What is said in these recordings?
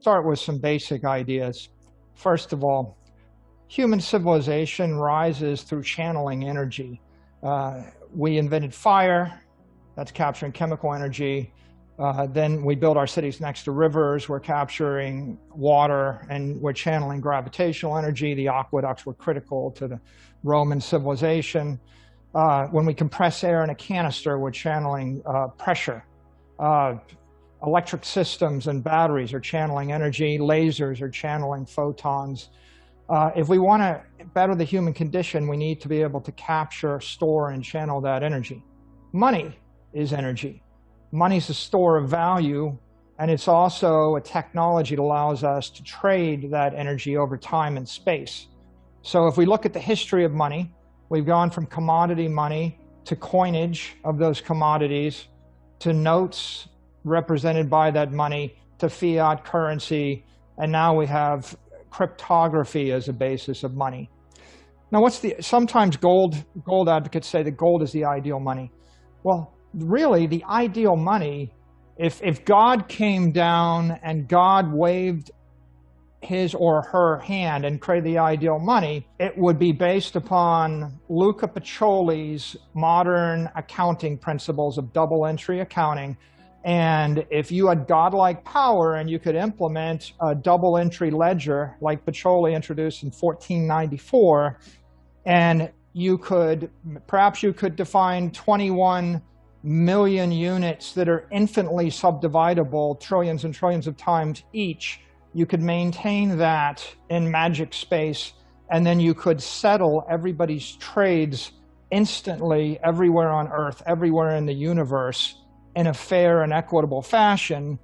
start with some basic ideas. First of all, human civilization rises through channeling energy. We invented fire, that's capturing chemical energy. Then we build our cities next to rivers, we're capturing water, and we're channeling gravitational energy. The aqueducts were critical to the Roman civilization. When we compress air in a canister, we're channeling pressure. Electric systems and batteries are channeling energy. Lasers are channeling photons. If we want to better the human condition, we need to be able to capture, store, and channel that energy. Money is energy. Money is a store of value, and it's also a technology that allows us to trade that energy over time and space. So if we look at the history of money, we've gone from commodity money to coinage of those commodities, to notes represented by that money, to fiat currency, and now we have cryptography as a basis of money. Now, sometimes gold advocates say that gold is the ideal money. Well, really, the ideal money, if God came down and God waved his or her hand and created the ideal money, it would be based upon Luca Pacioli's modern accounting principles of double entry accounting. And if you had godlike power and you could implement a double entry ledger like Pacioli introduced in 1494, and perhaps you could define 21 million units that are infinitely subdividable, trillions and trillions of times each, you could maintain that in magic space, and then you could settle everybody's trades instantly everywhere on Earth, everywhere in the universe, in a fair and equitable fashion.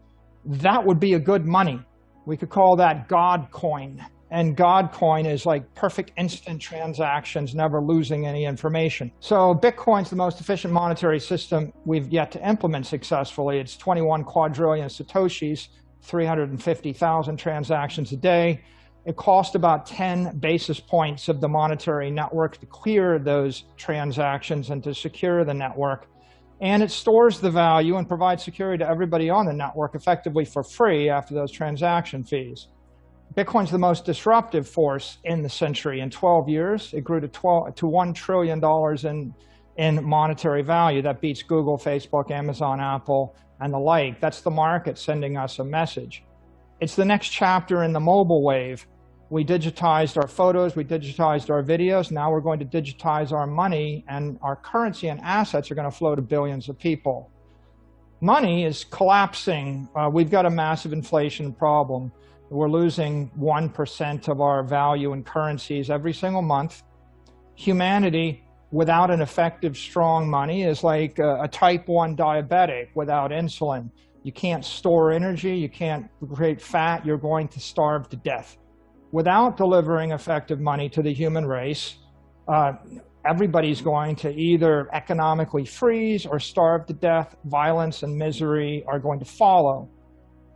That would be a good money. We could call that God coin. And God coin is like perfect instant transactions, never losing any information. So Bitcoin's the most efficient monetary system we've yet to implement successfully. It's 21 quadrillion Satoshis, 350,000 transactions a day. It costs about 10 basis points of the monetary network to clear those transactions and to secure the network. And it stores the value and provides security to everybody on the network effectively for free after those transaction fees. Bitcoin's the most disruptive force in the century. In 12 years, it grew to $1 trillion in monetary value. That beats Google, Facebook, Amazon, Apple, and the like. That's the market sending us a message. It's the next chapter in the mobile wave. We digitized our photos, we digitized our videos. Now we're going to digitize our money, and our currency and assets are going to flow to billions of people. Money is collapsing. We've got a massive inflation problem. We're losing 1% of our value in currencies every single month. Humanity, without an effective, strong money, is like a type 1 diabetic without insulin. You can't store energy, you can't create fat, you're going to starve to death. Without delivering effective money to the human race, everybody's going to either economically freeze or starve to death. Violence and misery are going to follow.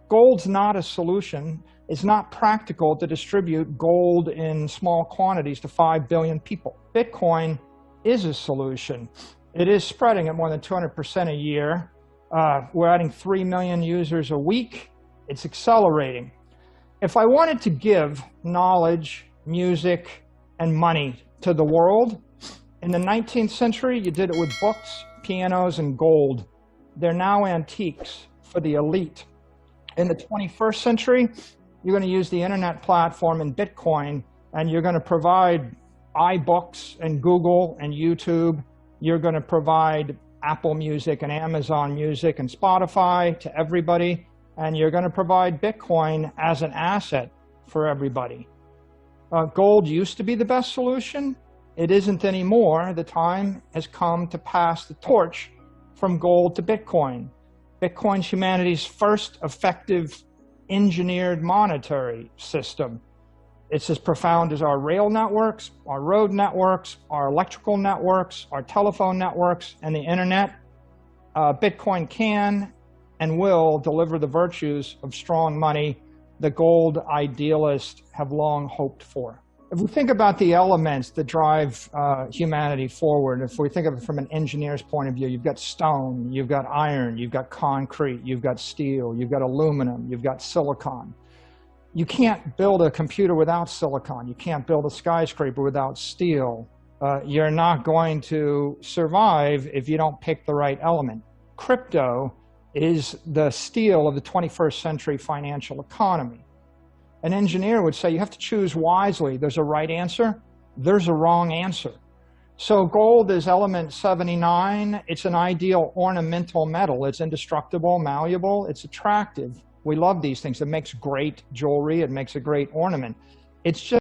Gold's not a solution. It's not practical to distribute gold in small quantities to 5 billion people. Bitcoin is a solution. It is spreading at more than 200% a year. We're adding 3 million users a week. It's accelerating. If I wanted to give knowledge, music, and money to the world, in the 19th century, you did it with books, pianos, and gold. They're now antiques for the elite. In the 21st century, you're going to use the internet platform and Bitcoin, and you're going to provide iBooks and Google and YouTube. You're going to provide Apple Music and Amazon Music and Spotify to everybody, and you're going to provide Bitcoin as an asset for everybody. Gold used to be the best solution. It isn't anymore. The time has come to pass the torch from gold to Bitcoin. Bitcoin's humanity's first effective engineered monetary system. It's as profound as our rail networks, our road networks, our electrical networks, our telephone networks, and the internet. Bitcoin can and will deliver the virtues of strong money the gold idealists have long hoped for. If we think about the elements that drive humanity forward, if we think of it from an engineer's point of view, you've got stone, you've got iron, you've got concrete, you've got steel, you've got aluminum, you've got silicon. You can't build a computer without silicon. You can't build a skyscraper without steel. You're not going to survive if you don't pick the right element. Crypto is the steel of the 21st century financial economy. An engineer would say you have to choose wisely. There's a right answer, there's a wrong answer. So gold is element 79. It's an ideal ornamental metal. It's indestructible, malleable, it's attractive. We love these things. It makes great jewelry, it makes a great ornament. It's just